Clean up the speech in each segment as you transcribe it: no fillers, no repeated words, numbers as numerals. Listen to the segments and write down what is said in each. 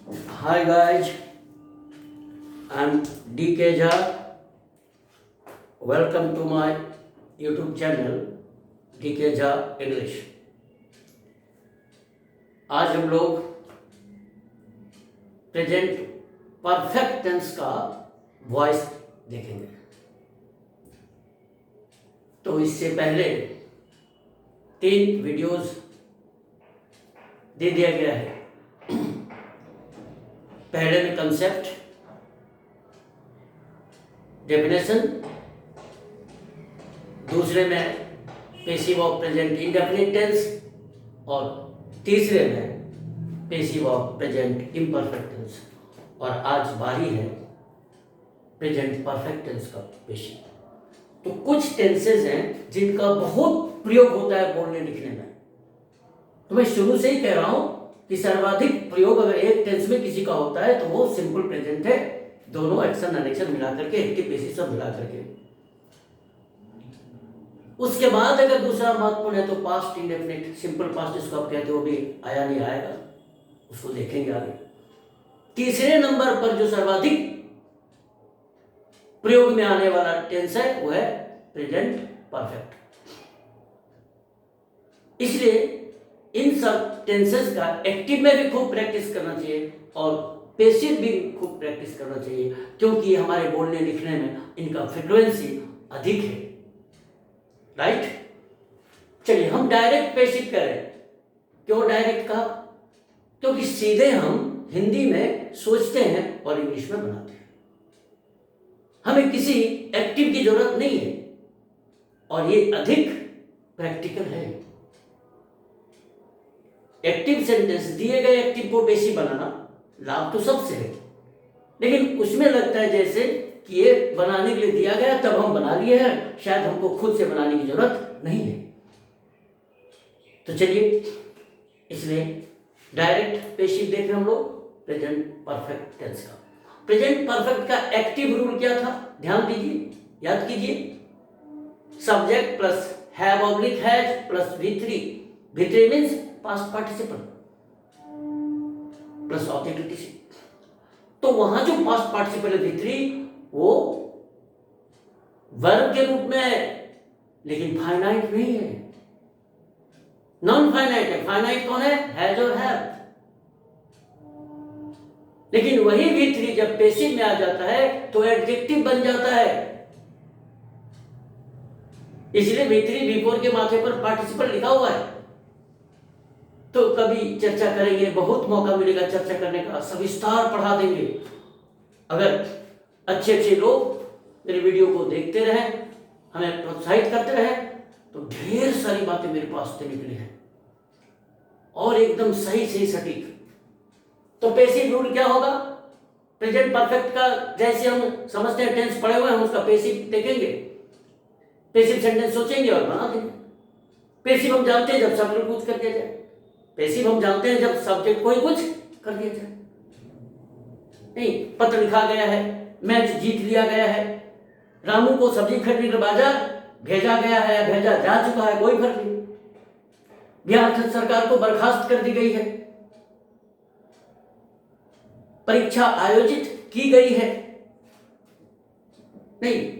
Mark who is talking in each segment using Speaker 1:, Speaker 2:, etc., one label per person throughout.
Speaker 1: Hi guys, I'm DK Jha. Welcome to my YouTube channel DK Jha English. आज हम लोग present perfect tense का voice देखेंगे। तो इससे पहले 3 वीडियोस दे दिया गया है। पहले में कंसेप्ट, डेफिनेशन, दूसरे में passive of present indefinite tense और तीसरे में passive of present imperfect tense. और आज बारी है प्रेजेंट परफेक्ट टेंस का पेशी। तो कुछ टेंसेस हैं जिनका बहुत प्रयोग होता है बोलने लिखने में। तो मैं शुरू से ही कह रहा हूं कि सर्वाधिक प्रयोग अगर एक टेंस में किसी का होता है तो वो सिंपल प्रेजेंट है, दोनों एक्शन एंड एक्शन मिला करके, एक्टिव पेसिव सब मिला करके। उसके बाद अगर दूसरा महत्वपूर्ण है तो पास्ट इंडेफिनिट, सिंपल पास्ट जिसको आप कहते हो भी आया नहीं आएगा, उसको देखेंगे आगे। तीसरे नंबर पर जो सर्वाधिक प्रयोग में आने वाला टेंस है वो है प्रेजेंट परफेक्ट। इसलिए इन सब टेंसेस का एक्टिव में भी खूब प्रैक्टिस करना चाहिए और पेसिव भी खूब प्रैक्टिस करना चाहिए, क्योंकि हमारे बोलने लिखने में इनका फ्रीक्वेंसी अधिक है। राइट? चलिए हम डायरेक्ट पेसिव करें। क्यों डायरेक्ट कहा? क्योंकि सीधे हम हिंदी में सोचते हैं और इंग्लिश में बनाते हैं। हमें किसी एक्टिव की जरूरत नहीं है और ये अधिक प्रैक्टिकल है। एक्टिव सेंटेंस दिए गए एक्टिव को पेसिव बनाना लाभ तो सबसे है, लेकिन उसमें लगता है जैसे कि ये बनाने के लिए दिया गया तब हम बना लिए हैं, शायद हमको खुद से बनाने की जरूरत नहीं है। तो चलिए इसलिए डायरेक्ट पेसिव देखें हम लोग प्रेजेंट परफेक्ट टेंस का। प्रेजेंट परफेक्ट का एक्टिव रूल क्या था? ध्यान दीजिए, याद कीजिए। Subject plus have oblique has plus V3। V3 means past participle plus authenticity. तो वहां जो पास्ट पार्टिसिपल है V3 वो वर्ब के रूप में है, लेकिन फाइनाइट नहीं है, नॉन फाइनाइट है। फाइनाइट कौन है? हैज और हैव। लेकिन वही V3 जब पेसिव में आ जाता है तो एडजेक्टिव बन जाता है। इसलिए V3 V4 के माथे पर पार्टिसिपल लिखा हुआ है। तो कभी चर्चा करेंगे, बहुत मौका मिलेगा चर्चा करने का, सविस्तार पढ़ा देंगे। अगर अच्छे अच्छे लोग मेरे वीडियो को देखते रहें, हमें प्रोत्साहित करते रहें, तो ढेर सारी बातें मेरे पास से निकली हैं और एकदम सही सही सटीक। तो पेसिव रूल क्या होगा? प्रेजेंट परफेक्ट का जैसे हम समझते हैं टेंस पढ़े हुए हैं, हम उसका पेसिव देखेंगे, पेसिव सेंटेंस सोचेंगे और बना देंगे। पेसिव हम जानते हैं जब सब्जेक्ट कुछ कर दिया जाए। पेसिव हम जानते हैं जब सब्जेक्ट को ही कुछ कर दिया जाए। नहीं, पत्र लिखा गया है, मैच जीत लिया गया है, रामू को सब्जी खरीदने के बाजार भेजा गया है या भेजा जा चुका है, कोई फर्क नहीं। बिहार सरकार को बर्खास्त कर दी गई है, परीक्षा आयोजित की गई है, नहीं,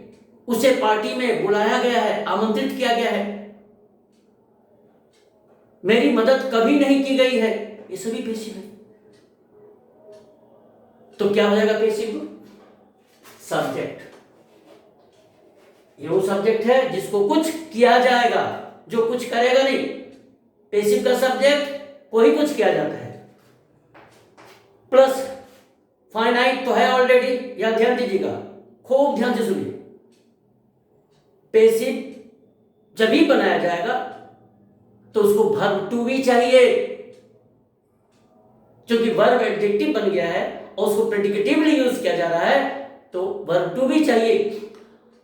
Speaker 1: उसे पार्टी में बुलाया गया है, आमंत्रित किया गया है, मेरी मदद कभी नहीं की गई है, ये सभी पेसिव है। तो क्या हो जाएगा पेसिव? सब्जेक्ट। ये वो सब्जेक्ट है जिसको कुछ किया जाएगा, जो कुछ करेगा नहीं। पेसिव का सब्जेक्ट को ही कुछ किया जाता है। प्लस फाइनाइट तो है ऑलरेडी, या ध्यान दीजिएगा, खूब ध्यान से सुनिए। पेसिव जब ही बनाया जाएगा तो उसको वर्ब टू भी चाहिए, क्योंकि वर्ब एडजेक्टिव बन गया है और उसको प्रेडिकेटिवली यूज किया जा रहा है, तो वर्ब टू भी चाहिए।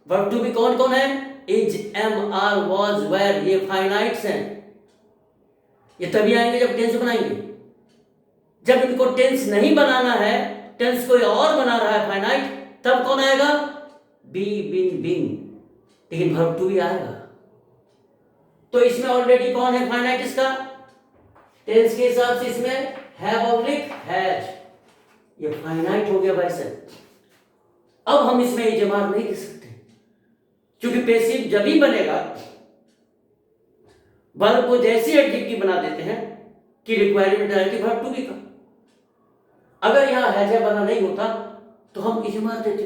Speaker 1: वर्ब टू भी कौन कौन है? Is, am, are, was, were, ये फाइनाइट्स हैं। ये तभी आएंगे जब टेंस बनाएंगे। जब इनको टेंस नहीं बनाना है, टेंस कोई और बना रहा है फाइनाइट, तब कौन आएगा? बी, बीन, बीइंग, लेकिन वर्ब टू भी आएगा। तो इसमें ऑलरेडी कौन है फाइनाइट? इसका टेंस के हिसाब से इसमें हैव ऑब्लिक हैज, ये फाइनाइट हो गया भाई साहब। अब हम इसमें इजमार नहीं दे सकते, क्योंकि पैसिव जब ही बनेगा वर्ब को जैसे एडजेक्टिव बना देते हैं कि रिक्वायरमेंट आएगी वर्ब टू बी का। अगर यहां हैजा बना नहीं होता तो हम इजमार देते,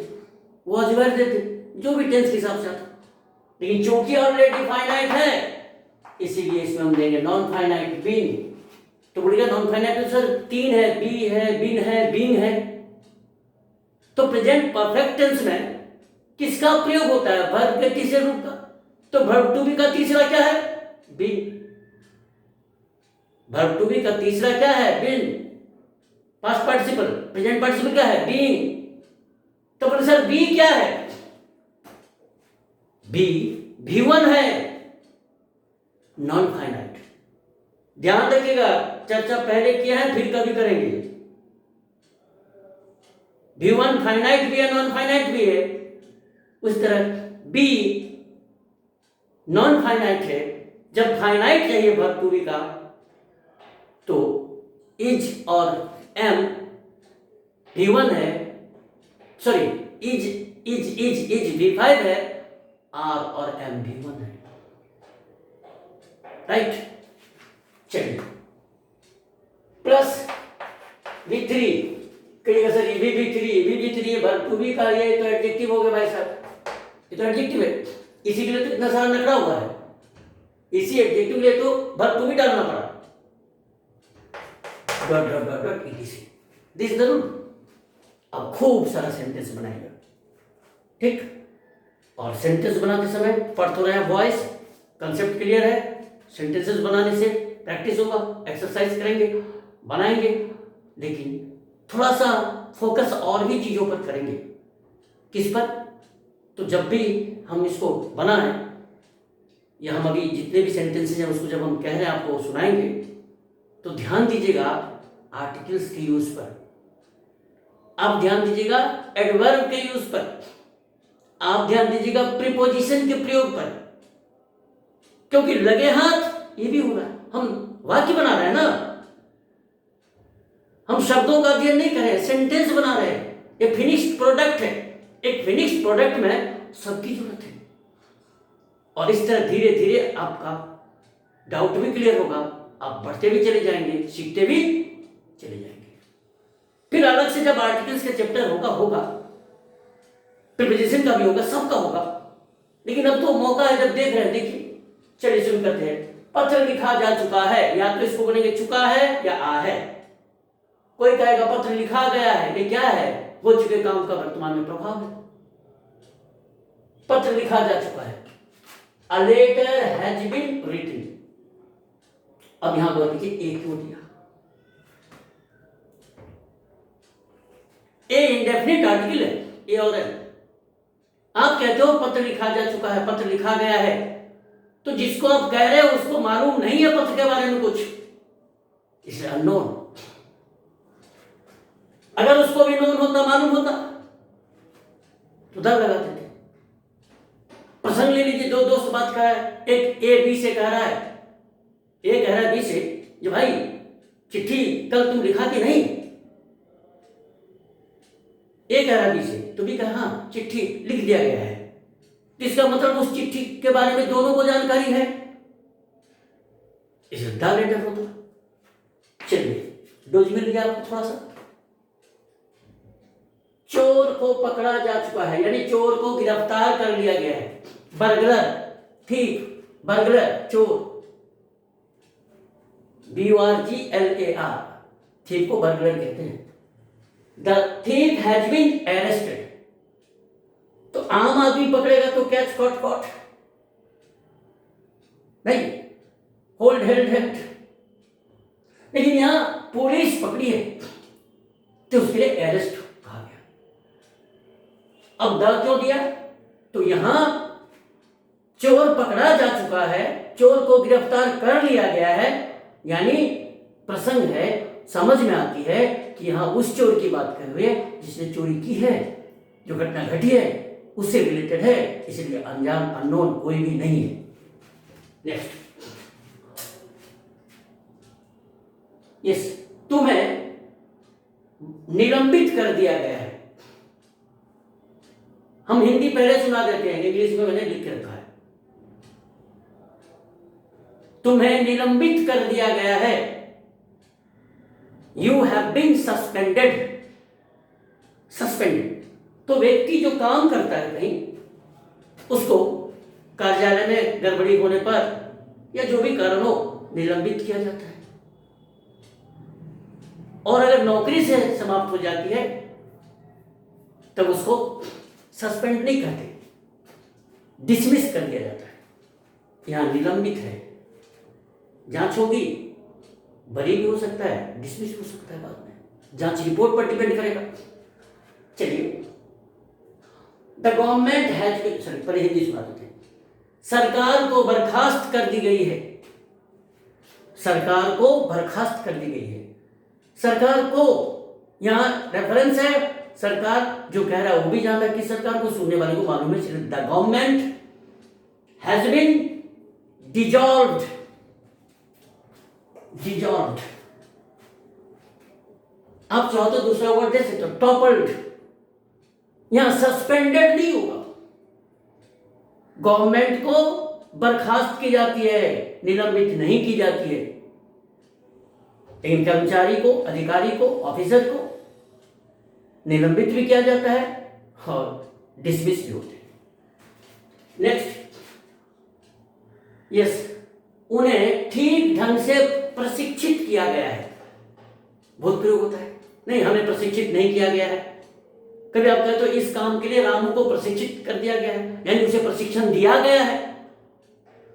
Speaker 1: वो अजवर देते, जो भी टेंस के हिसाब से आता। लेकिन चूंकि ऑलरेडी फाइनाइट है, इसीलिए इसमें हम देंगे नॉन फाइनाइट बीइंग। तो बोलिएगा नॉन फाइनाइट सर 3 है, बी है, बिन है, बीइंग है। तो प्रेजेंट परफेक्ट टेंस में किसका प्रयोग होता है? वर्ब के तीसरे रूप का। तो वर्ब टू बी का तीसरा क्या है? बीन। वर्ब टू बी का तीसरा क्या है? Been. Past participle. Present participle क्या है? बीइंग। तो बोले सर बी क्या है? बी भी1 है, नॉन फाइनाइट। ध्यान रखिएगा, चर्चा पहले किया है, फिर कभी करेंगे। भी1 फाइनाइट भी है, नॉन फाइनाइट भी है। उस तरह बी नॉन फाइनाइट है। जब फाइनाइट चाहिए वर्ब टू बी का, तो इज और एम भी1 है, सॉरी इज भी5 है, आर और एम भी1 है। राइट, चलिए प्लस भी3 कहिएगा सर ये भी3 है, वर्ब टू बी का, ये तो एडजेक्टिव हो गया भाई साहब, ये तो एडजेक्टिव है, इसी के लिए तो इतना सारा नखरा हुआ है। इसी एडजेक्टिव के लिए तो वर्ब टू बी डालना पड़ा। Dot dot dot dot etc, this the rule. अब खूब सारा सेंटेंस बनाएगा, ठीक। और सेंटेंस बनाते समय पढ़ तो रहे हैं, वॉइस कंसेप्ट क्लियर है। सेंटेंसेस बनाने से प्रैक्टिस होगा, एक्सरसाइज करेंगे, बनाएंगे, लेकिन थोड़ा सा फोकस और भी चीजों पर करेंगे। किस पर? तो जब भी हम इसको बनाएं, या हम अभी जितने भी सेंटेंसेस हैं उसको जब हम कह रहे हैं आपको सुनाएंगे, तो ध्यान दीजिएगा आर्टिकल्स के यूज पर, आप ध्यान दीजिएगा एडवर्ब के यूज पर, आप ध्यान दीजिएगा प्रीपोजिशन के प्रयोग पर। क्योंकि लगे हाथ ये भी हो रहा है, हम वाक्य बना रहे हैं ना, हम शब्दों का अध्ययन नहीं कर रहे हैं, सेंटेंस बना रहे हैं। ये फिनिश्ड प्रोडक्ट है। एक फिनिश्ड प्रोडक्ट में सबकी जरूरत है। और इस तरह धीरे धीरे आपका डाउट भी क्लियर होगा, आप बढ़ते भी चले जाएंगे, सीखते भी चले जाएंगे। फिर अलग से जब आर्टिकल्स का चैप्टर होगा, प्रीपोजिशन का भी होगा, सबका होगा। लेकिन अब तो मौका है, जब देख रहे हैं, देखिए चलिए शुरू करते हैं। पत्र लिखा जा चुका है, या तो इसको बोलेंगे चुका है या आ है। कोई कहेगा पत्र लिखा गया है, ये क्या है? हो चुके काम का वर्तमान में प्रभाव है। पत्र लिखा जा चुका है, A letter has been written। अब यहां पर देखिए ए क्यों दिया? ए इंडेफिनिट आर्टिकल है, ए और एम। आप कहते हो पत्र लिखा जा चुका है, पत्र लिखा गया है, तो जिसको आप कह रहे हो उसको मालूम नहीं है पत्र के बारे में कुछ, इसलिए अननोन। अगर उसको भी नोन होता, मालूम होता, तो दर लगा देते। प्रसंग ले लीजिए, दो दोस्त बात कर रहा है, एक ए बी से कह रहा है, ए कह रहा है बी से, जो भाई चिट्ठी कल तुम लिखा कि नहीं? ए कह रहा है बी से, तो बी कह हाँ चिट्ठी लिख दिया गया है। इसका मतलब उस चिट्ठी के बारे में दोनों को जानकारी है, इसे द लेटर होता। चलिए डोज मिल गया आपको थोड़ा सा। चोर को पकड़ा जा चुका है, यानी चोर को गिरफ्तार कर लिया गया है। बर्गलर, ठीक, बर्गलर चोर, BURGLAR, थीफ को बर्गलर कहते हैं। The thief has been arrested, तो आम आदमी पकड़ेगा तो कैच कॉट कॉट, नहीं होल्ड हेल्ड हेल्ड। लेकिन यहां पुलिस पकड़ी है तो उसके लिए अरेस्ट कहा गया। अब द क्यों दिया? तो यहां चोर पकड़ा जा चुका है, चोर को गिरफ्तार कर लिया गया है, यानी प्रसंग है, समझ में आती है कि यहां उस चोर की बात कर रहे हैं जिसने चोरी की है, जो घटना घटी है उससे रिलेटेड है, इसलिए अनजान अननोन कोई भी नहीं है। नेक्स्ट, यस, तुम्हें निलंबित कर दिया गया है। हम हिंदी पहले सुना देते हैं, इंग्लिश में मैंने लिख के रखा है। तुम्हें निलंबित कर दिया गया है। You have been suspended. Suspended तो व्यक्ति जो काम करता है कहीं, उसको कार्यालय में गड़बड़ी होने पर या जो भी कारण हो निलंबित किया जाता है। और अगर नौकरी से समाप्त हो जाती है तब उसको सस्पेंड नहीं कहते, डिसमिस कर दिया जाता है। यहां निलंबित है, जांच होगी, बरी भी हो सकता है, डिसमिस हो सकता है बाद में, जांच रिपोर्ट पर डिपेंड करेगा। चलिए, द गवर्नमेंट हैज, सॉरी पहले हिंदी सुना देते हैं। सरकार को बर्खास्त कर दी गई है। सरकार को बर्खास्त कर दी गई है। सरकार को यहां रेफरेंस है, सरकार जो कह रहा है वो भी जानता है कि सरकार को, सुनने वाले को मालूम है। The government has been dissolved. Dissolved, आप चाहो तो दूसरा वर्ड दे सकते हो, टॉपल्ड। यहां सस्पेंडेड नहीं होगा। गवर्नमेंट को बर्खास्त की जाती है, निलंबित नहीं की जाती है। लेकिन कर्मचारी को, अधिकारी को, ऑफिसर को निलंबित भी किया जाता है और डिसमिस भी होते हैं। नेक्स्ट, यस, उन्हें ठीक ढंग से प्रशिक्षित किया गया है। बहुत प्रयोग होता है, नहीं हमें प्रशिक्षित नहीं किया गया है। कभी आप कहते हो इस काम के लिए रामू को प्रशिक्षित कर दिया गया है, यानी उसे प्रशिक्षण दिया गया है।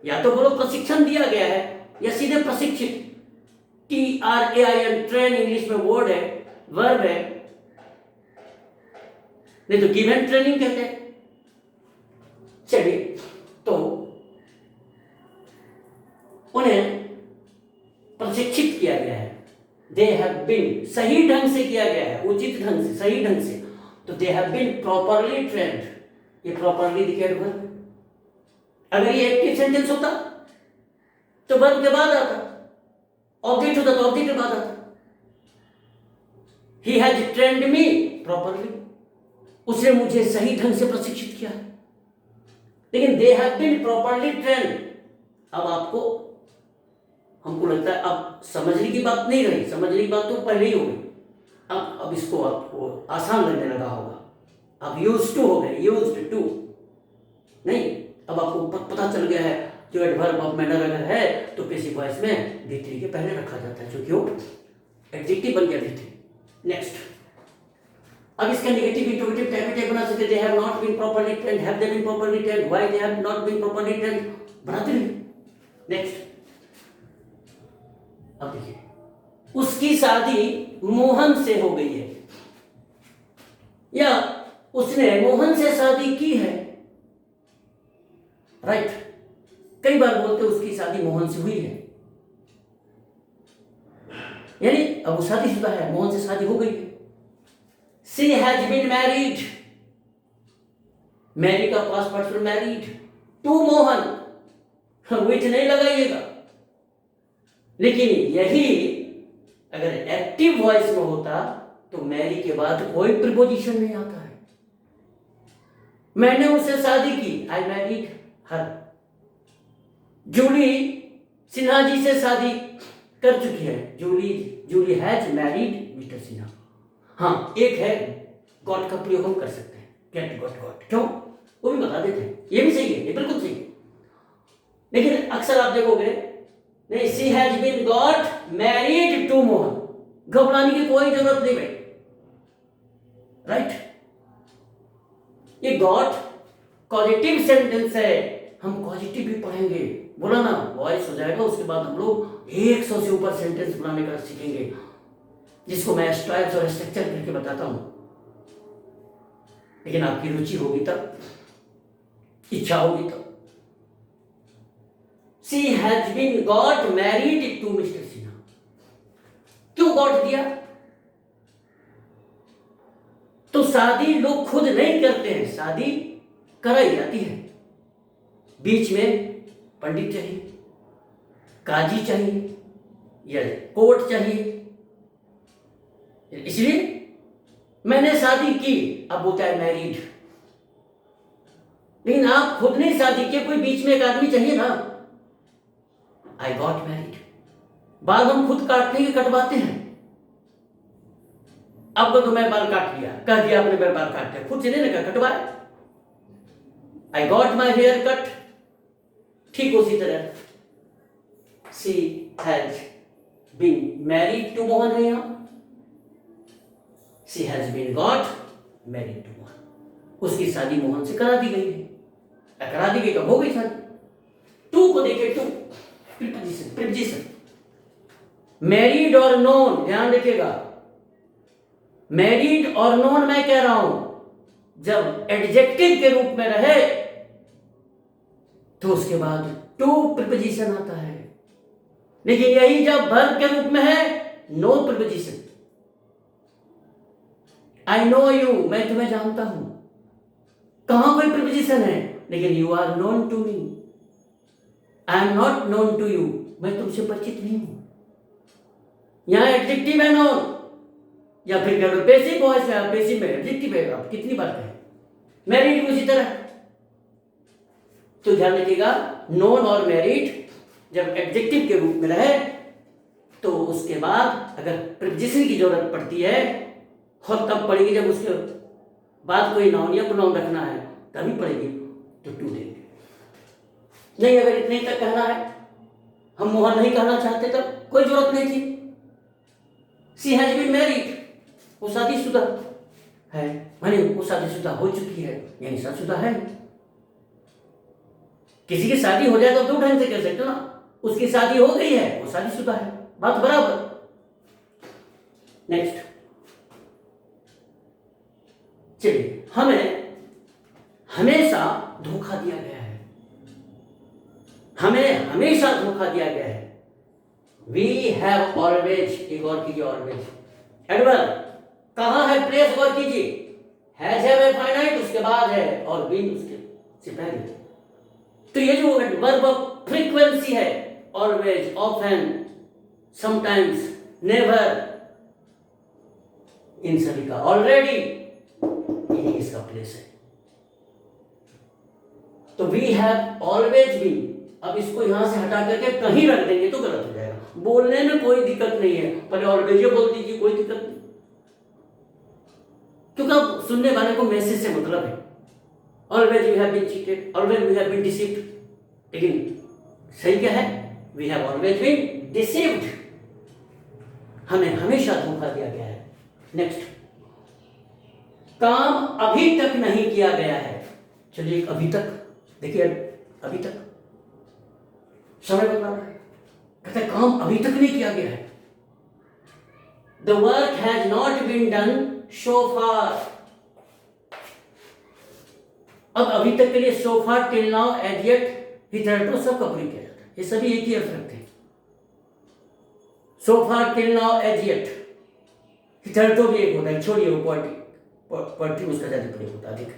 Speaker 1: या तो बोलो प्रशिक्षण दिया गया है या सीधे प्रशिक्षित, TRAIN, ट्रेन इंग्लिश में वर्ड है, वर्ब है, नहीं तो गिवन ट्रेनिंग कहते हैं। चलिए, तो उन्हें प्रशिक्षित किया गया है। दे हैव बीन, सही ढंग से किया गया है, उचित ढंग से, सही ढंग से। तो they have been properly trained, ये प्रॉपरली दिखेगा वर्ब। अगर ये एक्टिव सेंटेंस होता तो वर्ब के बाद आता, ऑब्जेक्ट होता तो ऑब्जेक्ट के बाद आता। He has trained me properly, उसने मुझे सही ढंग से प्रशिक्षित किया। लेकिन they have been properly trained, अब आपको, हमको लगता है अब समझने की बात नहीं रही, समझने की बात तो पहले ही हो गई। अब इसको आपको आसान लगने लगा होगा। अब यूज्ड टू हो गए, यूज्ड टू नहीं, अब आपको पता चल गया है जो एडवर्ब ऑफ मैनर अगर है तो पैसिव वॉइस में D3 के पहले रखा जाता है, क्योंकि वो एडजेक्टिव बन गया D3। नेक्स्ट, अब इसका नेगेटिव इंट्रोगेटिव टाइप बना सकते। They have not been properly trained, have they been properly trained, why they have not been properly trained, बनाते हैं। नेक्स्ट, अब देखिए, उसकी शादी मोहन से हो गई है या उसने मोहन से शादी की है। राइट, कई बार बोलते उसकी शादी मोहन से हुई है, यानी अब वो शादीशुदा है, मोहन से शादी हो गई है। She has been married, marry का past participle married, to Mohan, which नहीं लगाइएगा। लेकिन यही अगर एक्टिव वॉइस में होता तो मैरी के बाद कोई प्रीपोजिशन नहीं आता है। मैंने उससे शादी की, I married her. Julie Sinha ji से शादी कर चुकी है, Julie has married mister Sinha. हाँ, एक है गॉट का प्रयोग हम कर सकते हैं, गेट गॉट, क्यों, वो भी बता देते हैं, ये भी सही है, ये बिल्कुल सही है। लेकिन अक्सर आप देखोगे नहीं, she has been got married to Mohan, घबराने की कोई जरूरत नहीं भाई। राइट, ये गॉट पॉजिटिव सेंटेंस है, हम पॉजिटिव भी पढ़ेंगे, बोला ना वॉइस हो जाएगा। उसके बाद हम लोग 100 से ऊपर सेंटेंस बनाने का सीखेंगे, जिसको मैं स्ट्राइप्स और स्ट्रक्चर करके बताता हूं। लेकिन आपकी रुचि होगी तब, इच्छा होगी तब। She has been got married to Mr. Sinha. क्यों गॉट दिया? तो शादी लोग खुद नहीं करते हैं, शादी कराई जाती है। बीच में पंडित चाहिए, काजी चाहिए या कोर्ट चाहिए, इसलिए मैंने शादी की, अब बोलता है मैरिड। लेकिन आप खुद ने शादी की, कोई बीच में एक आदमी चाहिए ना। I got married. बाल हम खुद काटते हैं, कटवाते हैं। अब तो मैं बाल काट लिया, कह दिया आपने मेरे बाल काट लिया, खुद से नहीं लगा कटवाए। I got my hair cut. ठीक उसी तरह she has been married to Mohan है यहां। She has been got married to Mohan. उसकी शादी मोहन से करा दी गई है। करा दी गई कब हो गई शादी? टू को देखे, टू प्रीपोजिशन मैरिड और नोन, ध्यान रखिएगा। मैरिड और नोन मैं कह रहा हूं जब एडजेक्टिव के रूप में रहे तो उसके बाद टू प्रीपोजिशन आता है। लेकिन यही जब वर्ब के रूप में है, no preposition. I know you, मैं तुम्हें जानता हूं, कहां कोई प्रीपोजिशन है? लेकिन you are known to me. I am not known to you, मैं तुमसे परिचित नहीं हूं। यहां एडजेक्टिव है नोन, या फिर कह लो पैसिव वॉइस है, पैसिव में एडजेक्टिव है। आप कितनी बार कहें? मैरिड उसी तरह। तो ध्यान रखिएगा, नोन और मैरिड जब एडजेक्टिव के रूप में रहे तो उसके बाद अगर प्रीपोजिशन की जरूरत पड़ती है, और तब पड़ेगी जब उसके बाद कोई नाउन या प्रोनाउन रखना है, तभी पड़ेगी, तो टू देंगे। नहीं, अगर इतने तक कहना है, हम मोहन नहीं कहना चाहते, तब कोई जरूरत नहीं थी। शी हैज बीन मैरिड, वो शादीशुदा है, माने वो शादीशुदा हो चुकी है, यानी शादीशुदा है। किसी की शादी हो जाए तो दो ढंग से कह सकते हो ना, उसकी शादी हो गई है, वो शादीशुदा है, बात बराबर। नेक्स्ट, चलिए, हमें हमेशा धोखा दिया गया है, हमें हमेशा धोखा दिया गया है। वी हैव ऑलवेज, एक और कीजिए ऑलवेज। एडवर्ब कहां है? प्लेस गौर कीजिए। हैज है फाइनाइट, उसके बाद है, और बीन उसके से पहले। तो ये जो वर्ब ऑफ फ्रीक्वेंसी है, ऑलवेज, ऑफन, समटाइम्स, नेवर, इन सभी का ऑलरेडी, यही इसका प्लेस है। तो वी हैव ऑलवेज बीन, अब इसको यहां से हटा करके कहीं रख देंगे तो गलत हो जाएगा। बोलने में कोई दिक्कत नहीं है, पहले ऑलवेज बोल दीजिए, कोई दिक्कत नहीं, क्योंकि अब सुनने वाले को मैसेज से मतलब है। Always we have been cheated, always we have been deceived. लेकिन सही क्या है? We have always been deceived, हमें हमेशा धोखा दिया गया है। नेक्स्ट, काम अभी तक नहीं किया गया है। चलिए, अभी तक देखिए, अभी तक समय बता रहा है, कहते हैं काम अभी तक नहीं किया गया है। The work has not been done so far। अब अभी तक के लिए so far, till now, as yet, hitherto सब का प्रयोग किया जाता है, ये सभी एक ही अर्थ रखते हैं। so far, till now, as yet, hitherto भी एक होता है, छोड़िए वो पोएट्री उसका ज्यादा प्रयोग होता है। अधिक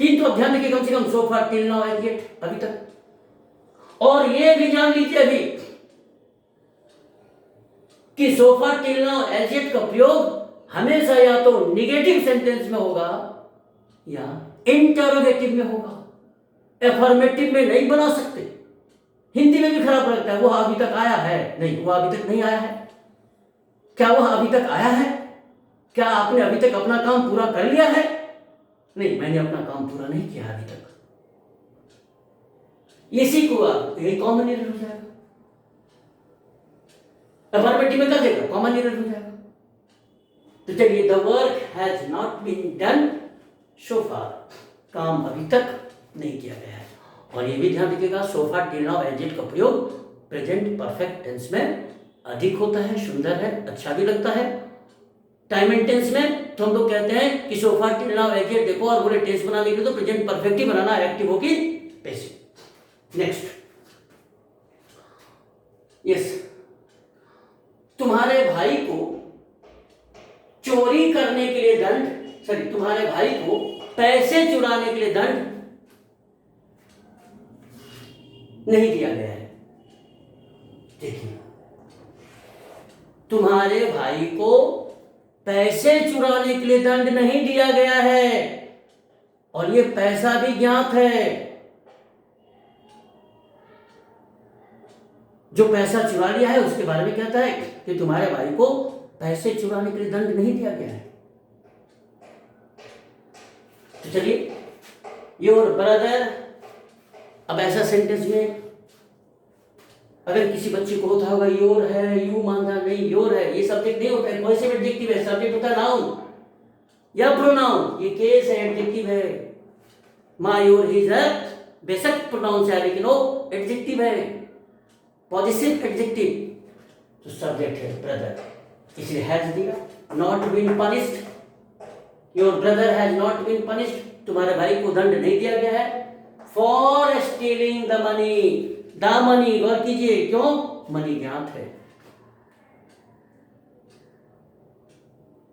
Speaker 1: तीन तो ध्यान रखिए, कम से कम so far, till now, as yet, अभी तक। और ये भी जान लीजिए अभी कि so far, till now, as yet का प्रयोग हमेशा या तो निगेटिव सेंटेंस में होगा या इंटरोगेटिव में होगा, एफर्मेटिव में नहीं बना सकते। हिंदी में भी खराब लगता है, वह अभी तक आया है, नहीं, वह अभी तक नहीं आया है। क्या वह अभी तक आया है? क्या आपने अभी तक अपना काम पूरा कर लिया है? नहीं, मैंने अपना काम पूरा नहीं किया अभी तक। इसी को आप यही कॉमन एरर हो जाएगा, एफर्मेटिव में कर देगा, कॉमन एरर हो जाएगा। तो चलिए, the work has not been done so far, काम अभी तक नहीं किया गया है। और ये भी ध्यान रखिएगा, सो फार, टिल नाउ, एज इट का प्रयोग प्रेजेंट परफेक्ट टेंस में अधिक होता है, सुंदर है, अच्छा भी लगता है। टाइम एंड टेंस में तो हम लोग कहते हैं कि सो फार, टिल नाउ, एज इट देखो, और बोले टेंस बनाने के लिए तो प्रेजेंट परफेक्ट ही बनाना है, एक्टिव हो कि पैसिव। नेक्स्ट, यस, तुम्हारे भाई को चोरी करने के लिए दंड, तुम्हारे भाई को पैसे चुराने के लिए दंड नहीं दिया गया है। देखिए, तुम्हारे भाई को पैसे चुराने के लिए दंड नहीं दिया गया है, और ये पैसा भी ज्ञात है। जो पैसा चुरा लिया है उसके बारे में कहता है कि तुम्हारे भाई को पैसे चुराने के लिए दंड नहीं दिया गया है। तो चलिए, योर ब्रदर, अब ऐसा सेंटेंस में अगर किसी बच्चे को होता होगा योर है, यू मानना नहीं, योर है, ये सब्जेक्ट नहीं होता है, कौन से एडजेक्टिव है, सब्जेक्ट होता है नाउन या प्रोनाउन। ये केस है, एडजेक्टिव है। माय, योर, हिज है, बेशक प्रोनाउन है लेकिन वो एडजेक्टिव है, पॉजिटिव एडजेक्टिव। तो सब्जेक्ट है ब्रदर, इसलिए हैज दिया। Not been punished, your brother has not been punished, तुम्हारे भाई को दंड नहीं दिया गया है। For stealing the money, the money, गौर कीजिए, क्यों? मनी ज्ञात है,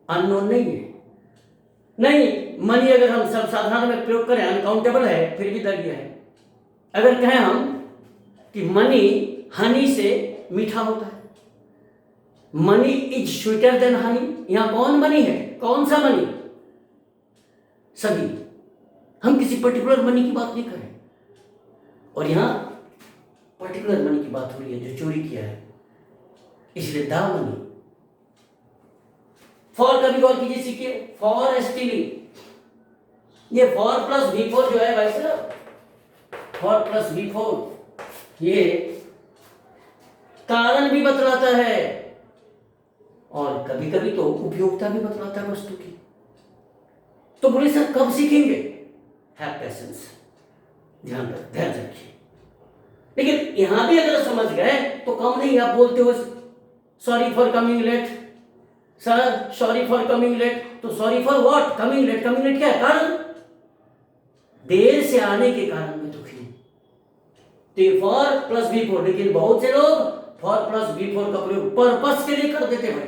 Speaker 1: अननोन नहीं है। नहीं, मनी अगर हम सब साधारण में प्रयोग करें अनकाउंटेबल है, फिर भी दंड है। अगर कहें हम कि मनी हनी से मीठा होता है, money is sweeter than Honey, यहां कौन मनी है? कौन सा मनी? सभी, हम किसी पर्टिकुलर मनी की बात नहीं करें, और यहां पर्टिकुलर मनी की बात हो रही है जो चोरी किया है, इसलिए द मनी। फॉर कभी गौर कीजिए, सीखिए, फॉर स्टीलिंग, ये फॉर प्लस बिफोर जो है भाई साहब, फॉर प्लस बिफोर ये कारण भी बतलाता है और कभी कभी तो उपयोगिता भी बतलाता है वस्तु की। तो बोले सर कब सीखेंगे? हैव पेशेंस, ध्यान रख, धैर्य रखिए। लेकिन यहां भी अगर समझ गए तो कम नहीं, आप बोलते हो sorry for coming late, sir sorry for coming late, तो sorry for what? Coming late. Coming late क्या है? कारण, देर से आने के कारण मैं दुखी हूं। तो फॉर प्लस बिफोर, लेकिन बहुत से लोग फॉर प्लस बिफोर का प्रयोग पर्पस के लिए कर देते भाई,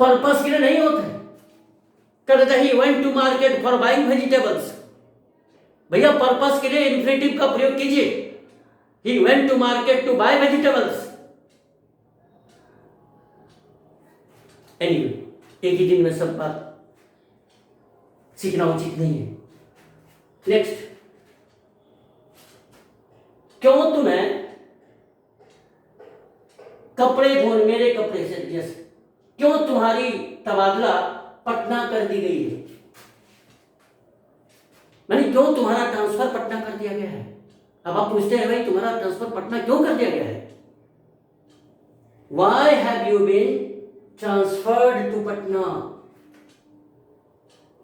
Speaker 1: पर्पस के लिए नहीं होता है। कर देता he went to market for buying vegetables, भैया पर्पस के लिए इन्फिनेटिव का प्रयोग कीजिए, he went to market to buy vegetables. Anyway, एक ही दिन में सब बात सीखना उचित नहीं है। नेक्स्ट, क्यों तुम्हें कपड़े धोने, मेरे कपड़े से, यस, क्यों तुम्हारी तबादला पटना कर दी गई है, मैंने क्यों तुम्हारा ट्रांसफर पटना कर दिया गया है। अब आप पूछते हैं भाई तुम्हारा ट्रांसफर पटना क्यों कर दिया गया है? Why have you been transferred to Patna?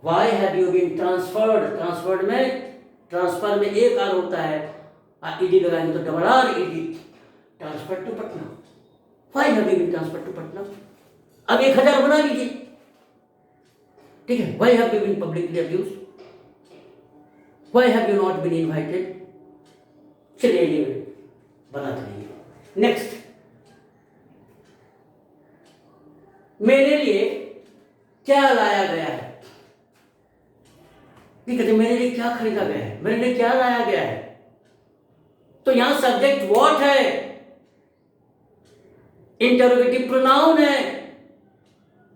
Speaker 1: Why have you been transferred? Transferred में, ट्रांसफर में एक आर होता है, ईडी लगाएंगे तो double R ED, transfer to Patna. Why have you been transferred to Patna? अब 1000 बना लीजिए, ठीक है। Why have you been publicly abused? Why have you not been invited? चलिए ये बना दीजिए। नेक्स्ट, मेरे लिए क्या लाया गया है? कहते मेरे लिए क्या खरीदा गया है, मेरे लिए क्या लाया गया है। तो यहां सब्जेक्ट व्हाट है, इंटरोगेटिव प्रोनाउन है,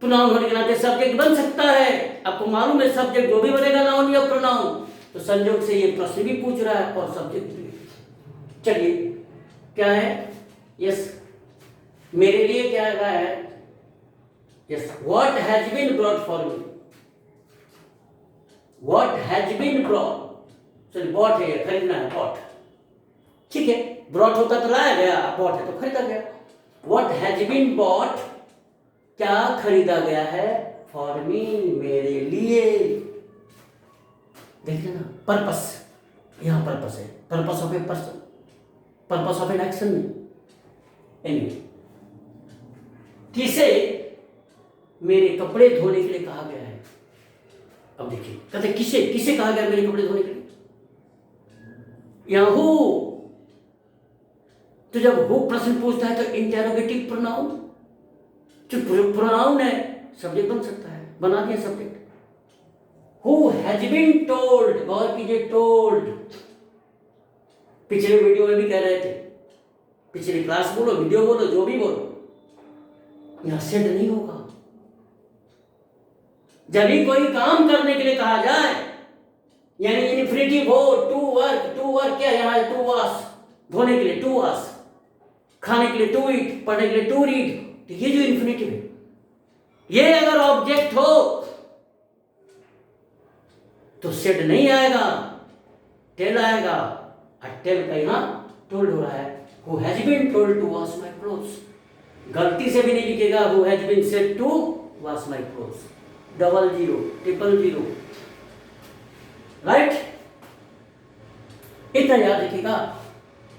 Speaker 1: प्रोनाउन होने के नाते सब्जेक्ट बन सकता है। आपको मालूम है सब्जेक्ट जो भी बनेगा नाउन या प्रोनाउन, तो संयोग से ये प्रश्न भी पूछ रहा है और सब्जेक्ट भी। चलिए क्या है? यस, मेरे लिए क्या है? Yes, what has been brought for me, what has been brought. चलिए बॉट है, खरीदना है, बॉट, ठीक है। ब्रॉट होता तो लाया गया, बॉट है तो खरीदा गया। व्हाट हैज बीन बॉट, क्या खरीदा गया है, फॉर मी, मेरे लिए। देखिए ना, पर्पस, यहां पर्पस है, purpose of a person, purpose of an action नहीं। एनीवे, किसे मेरे कपड़े धोने के लिए कहा गया है? अब देखिए, कहते किसे, किसे कहा गया मेरे कपड़े धोने के लिए? यहां हु, तो जब हु प्रश्न पूछता है तो इंटेरोगेटिव प्रोनाउन, जो प्रोनाउन है सब्जेक्ट बन सकता है, बना दिया subject. Who has been told, गौर कीजिए, टोल्ड, पिछले वीडियो में भी कह रहे थे, पिछली क्लास बोलो, वीडियो बोलो, जो भी बोलो, यहां सेड नहीं होगा। जब भी कोई काम करने के लिए कहा जाए, यानी इन्फिनिटिव हो, टू वर्क क्या यहां टू वॉश, धोने के लिए टू वॉश, खाने के लिए टू ईट, पढ़ने के लिए टू रीड, तो ये जो इन्फिनिटिव है, ये अगर ऑब्जेक्ट हो तो सेड नहीं आएगा, टेल आएगा। और टेल का यहां टोल्ड हो रहा है, who has been told to wash my clothes. गलती से भी नहीं लिखेगा who has been said to wash my clothes, 00, 000, right. इतना याद रखिएगा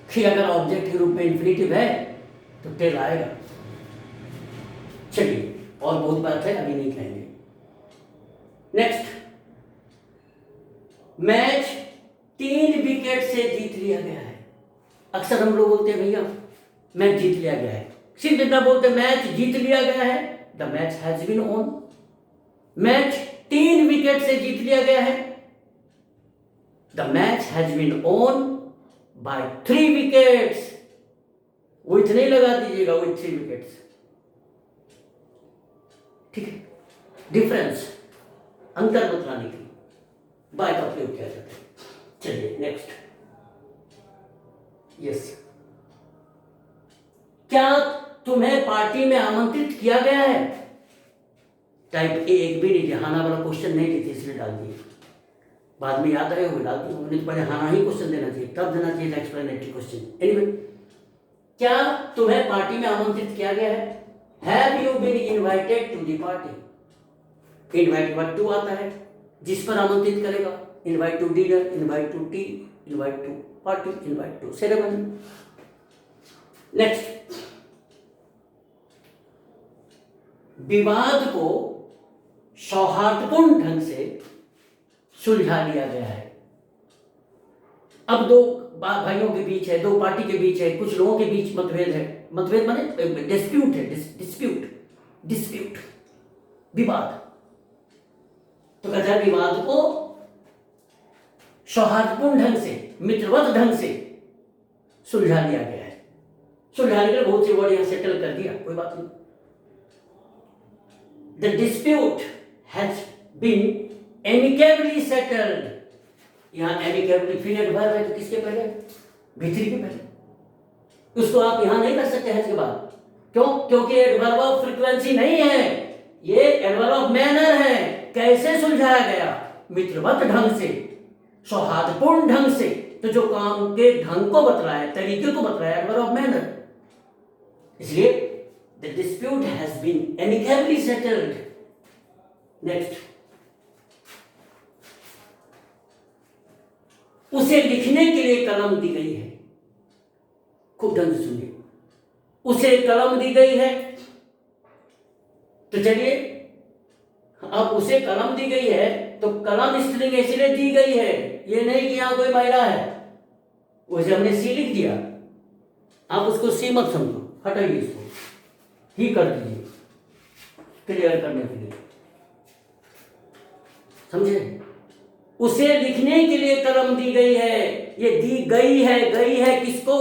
Speaker 1: कि अगर ऑब्जेक्ट के रूप में इन्फिनिटिव है तो टेल आएगा। चलिए, और बहुत बात है, अभी नहीं कहेंगे। नेक्स्ट, मैच 3 विकेट से जीत लिया गया है। अक्सर हम लोग बोलते हैं भैया मैच जीत लिया गया है, सिर्फ इतना बोलते मैच जीत लिया गया है, the match has been won. Match 3 wicket से जीत लिया गया है, the match has been won by 3 wickets. With नहीं लगा दीजिएगा, विथ 3 विकेट्स, ठीक है। डिफरेंस, अंतर बतलाने की बाय का प्रयोग किया जाता है। चलिए नेक्स्ट, यस, क्या तुम्हें पार्टी में आमंत्रित किया गया है? टाइप ए एक भी नहीं थी, हाना वाला क्वेश्चन नहीं थी, इसलिए डाल दिए। बाद में याद आए हुए डाल दिए, उन्हें पहले हाना ही क्वेश्चन देना चाहिए, तब देना चाहिए एक्सप्लेनेटरी क्वेश्चन। एनीवे, क्या तुम्हें पार्टी में आमंत्रित किया गया है? Have you been invited to the party. Invite word to आता है, जिस पर आमंत्रित करेगा। Invite to dinner, invite to tea, invite to party, invite to ceremony. Next, विवाद को सौहार्दपूर्ण ढंग से सुलझा लिया गया है। अब दो भाइयों के बीच है, दो पार्टी के बीच है, कुछ लोगों के बीच मतभेद है। मतभेद माने डिस्प्यूट है, डिस्प्यूट, विवाद। तो कहता है विवाद को सौहार्दपूर्ण ढंग से, मित्रवत ढंग से सुलझा लिया गया है। सुलझाने के लिए बहुत सी वर्ड यहां सेटल कर दिया, कोई बात नहीं। The dispute has been amicably settled. यहां एमिकेबली फिनेट वर्ब है, तो किसके पहले? भित्री के पहले। उसको आप यहां नहीं कर सकते हैं इसके बाद। क्यों? क्योंकि एडवर्ब ऑफ फ्रीक्वेंसी नहीं है, ये एडवर्ब ऑफ मैनर है। कैसे सुलझाया गया? मित्रवत ढंग से, सौहार्दपूर्ण ढंग से। तो जो काम के ढंग को बतलाया, तरीके को बतलाया, एडवर्ब ऑफ मैनर। इसलिए the dispute has been amicably settled. Next, उसे लिखने के लिए कलम दी गई है। खूब ढंग से सुनिए, उसे कलम दी गई है। तो चलिए, अब उसे कलम दी गई है, तो कलम स्त्रीलिंग इसलिए दी गई है, ये नहीं कि यहां कोई महिला है। उसे हमने सी लिख दिया, आप उसको सी मत समझो, हटाइए इसको, ही कर दीजिए क्लियर करने के लिए, समझे? उसे लिखने के लिए कलम दी गई है। ये दी गई है किसको?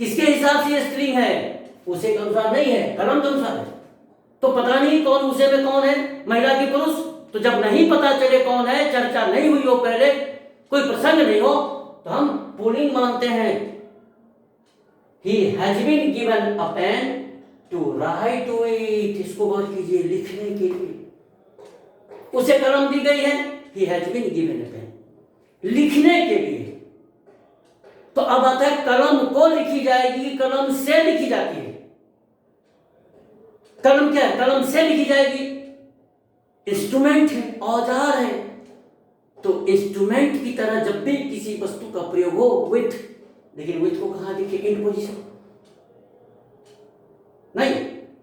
Speaker 1: किसके हिसाब से ये स्त्रीलिंग है? उसे के अनुसार नहीं है, कलम के अनुसार है। तो पता नहीं कौन उसे में कौन है, महिला की पुरुष। तो जब नहीं पता चले कौन है, चर्चा नहीं हुई हो पहले, कोई प्रसंग नहीं हो, तो हम पुल्लिंग मानते हैं। He has been given a pen to write with। इसको गौर कीजिए, लिखने के लिए उसे कलम दी गई है। He has been given a pen, लिखने के लिए। तो अब आता है कलम को लिखी जाएगी, कलम से लिखी जाती है। कलम क्या है? कलम से लिखी जाएगी। इंस्ट्रूमेंट है, औजार है। तो इंस्ट्रूमेंट की तरह जब भी किसी वस्तु का प्रयोग हो विथ, लेकिन विथ को कहां देखिए? इन पोजीशन नहीं।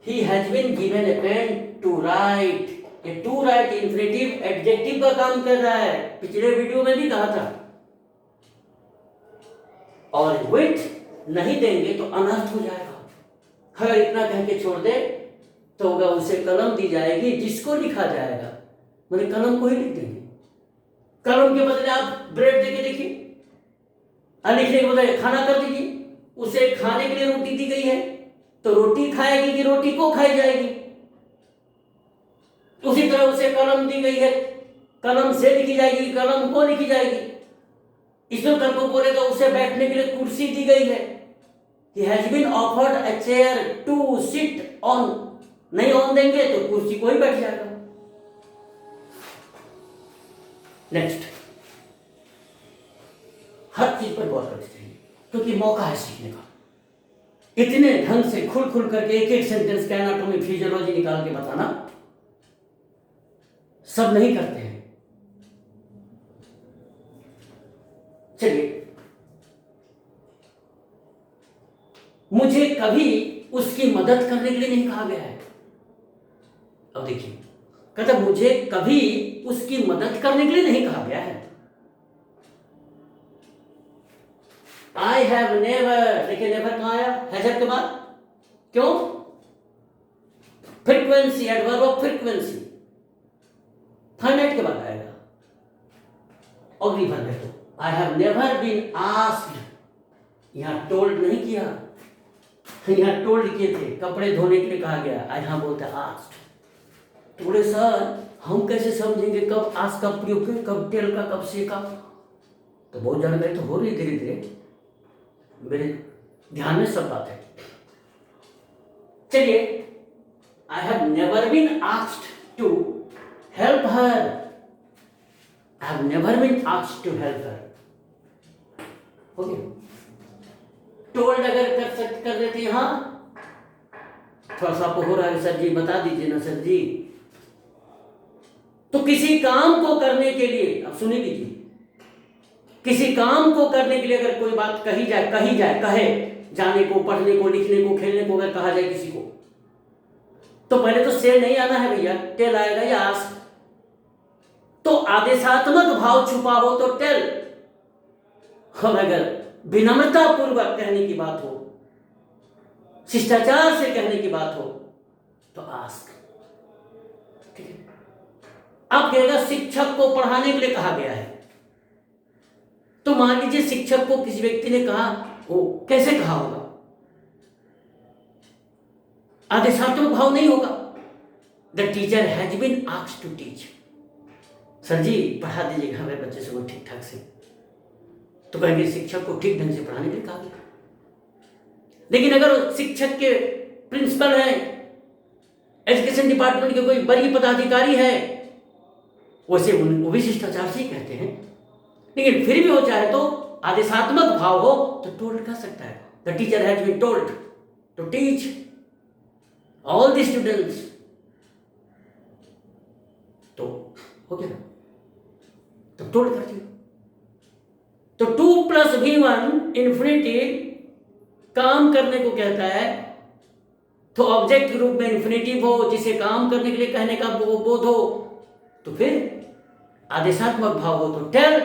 Speaker 1: He has been given a pen to write. ये टू राइट इंफिनिटिव एडजेक्टिव का काम कर रहा है, पिछले वीडियो में भी कहा था। और विथ नहीं देंगे तो अनर्थ हो जाएगा। अगर इतना कह के छोड़ दे तो होगा उसे कलम दी जाएगी, जिसको लिखा जाएगा, मतलब कलम को ही लिख देंगे। कलम के बदले आप ब्रेड देके देखिए, लिखने के बदले खाना कर दीजिए। उसे खाने के लिए रोटी दी गई है, तो रोटी खाएगी कि रोटी को खाई जाएगी। उसी तरह उसे कलम दी गई है, कलम से लिखी जाएगी, कलम को लिखी जाएगी। ईश्वर को बोले तो उसे बैठने के लिए कुर्सी दी गई है। He has been offered a chair to sit on, नहीं ऑन देंगे तो कुर्सी को ही बैठ जाएगा। नेक्स्ट, हर चीज पर गौर करनी चाहिए क्योंकि मौका है सीखने का। इतने ढंग से खुल खुल करके एक एक सेंटेंस का एनाटॉमी फिजियोलॉजी निकाल के बताना सब नहीं करते हैं। चलिए, मुझे कभी उसकी मदद करने के लिए नहीं कहा गया है। अब देखिए, कहता मुझे कभी उसकी मदद करने के लिए नहीं कहा गया है। आई हैव नेवर, देखिए नेवर कहां आया, हैजर के बाद। क्यों? Frequency, adverb of frequency, finite के बाद आएगा। अगली बार देखो, I have never been asked, यहां टोल्ड नहीं किया, यहां टोल्ड किए थे, कपड़े धोने के लिए कहा गया, यहां बोलते हैं आस्क्ड। तो बोले सर हम कैसे समझेंगे कब आस्क का प्रयोग करें, कब टेल का, कब से का? तो बहुत जानकारी तो हो रही धीरे धीरे, मेरे ध्यान में सब बात है। चलिए, I have never been asked to help her, I have never been asked to help her. Okay, told अगर कर देते यहां, थोड़ा सा हो रहा है सर जी, बता दीजिए ना सर जी। तो किसी काम को करने के लिए, अब सुनिए लीजिए, किसी काम को करने के लिए अगर कोई बात कही जाए, कहे जाने को, पढ़ने को, लिखने को, खेलने को अगर कहा जाए किसी को, तो पहले तो से नहीं आना है भैया, टेल आएगा या आस्क। तो आदेशात्मक भाव छुपा हो तो टेल, और अगर विनम्रता पूर्वक कहने की बात हो, शिष्टाचार से कहने की बात हो तो आस्क। ठीक है, अब कहेगा शिक्षक को पढ़ाने के लिए कहा गया है, तो मान लीजिए शिक्षक को किसी व्यक्ति ने कहा, वो कैसे कहा होगा? आदेशात्मक भाव नहीं होगा। The teacher has been asked to teach, sir जी पढ़ा दीजिएगा हमारे बच्चे से वो ठीक ठाक से, तो कहेंगे शिक्षक को ठीक ढंग से पढ़ाने के लिए कहा गया। लेकिन अगर शिक्षक के प्रिंसिपल हैं, एजुकेशन डिपार्टमेंट के कोई बड़ी पदाधिकारी है, वैसे वो भी शिष्टाचार से ही कहते हैं, लेकिन फिर भी हो चाहे तो आदेशात्मक भाव हो तो टोल्ड कह सकता है। The teacher has been told to teach all the students, तो हो गया, तो टोल्ड कर दिया। तो 2 + V1 इन्फिनिटिव काम करने को कहता है, तो ऑब्जेक्ट के रूप में इन्फिनिटिव हो, जिसे काम करने के लिए कहने का बोध हो, तो फिर आदेशात्मक भाव हो तो टेल,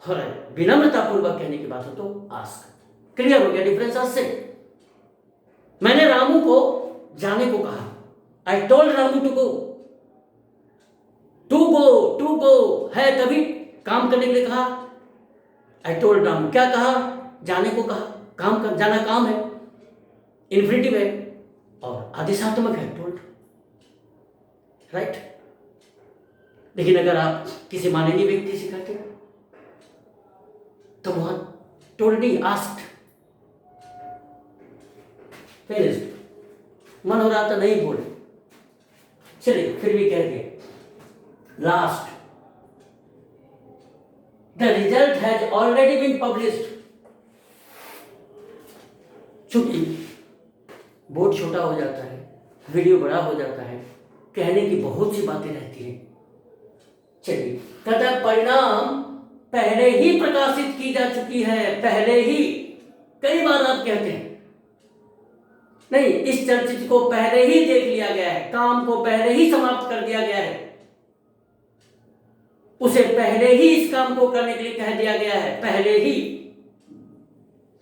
Speaker 1: और विनम्रता पूर्वक कहने की बात हो तो आस्क। क्लियर हो गया डिफरेंस आज से? मैंने रामू को जाने को कहा, I told Ramu to go, to go है तभी काम करने के लिए कहा, आई टोल्ड रामू, क्या कहा? जाने को कहा, काम कर, जाना काम है, इन्फिनिटिव है और आदेशात्मक है, टोल्ड, राइट। लेकिन अगर आप किसी माननीय व्यक्ति से कहते हैं तो वहां टोल्ड नहीं, आस्क्ड। फिनिश्ड, मन हो रहा था नहीं बोले, चलिए फिर भी कह दिए। Last, the result has already been published. चूंकि बोर्ड छोटा हो जाता है, वीडियो बड़ा हो जाता है, कहने की बहुत सी बातें रहती हैं। चलिए, कहता है परिणाम पहले ही प्रकाशित की जा चुकी है, पहले ही। कई बार आप कहते हैं नहीं, इस चलचित्र को पहले ही देख लिया गया है, काम को पहले ही समाप्त कर दिया गया है, उसे पहले ही इस काम को करने के लिए कह दिया गया है, पहले ही,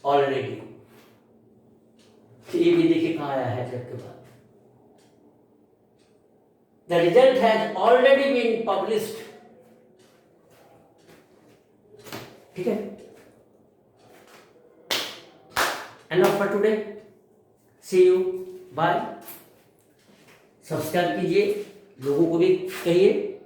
Speaker 1: ऑलरेडी। ये भी देखिए कहां आया है जब के बाद, the result has already been published. ठीक है, enough for today, see you, bye. Subscribe कीजिए, लोगों को भी कहिए।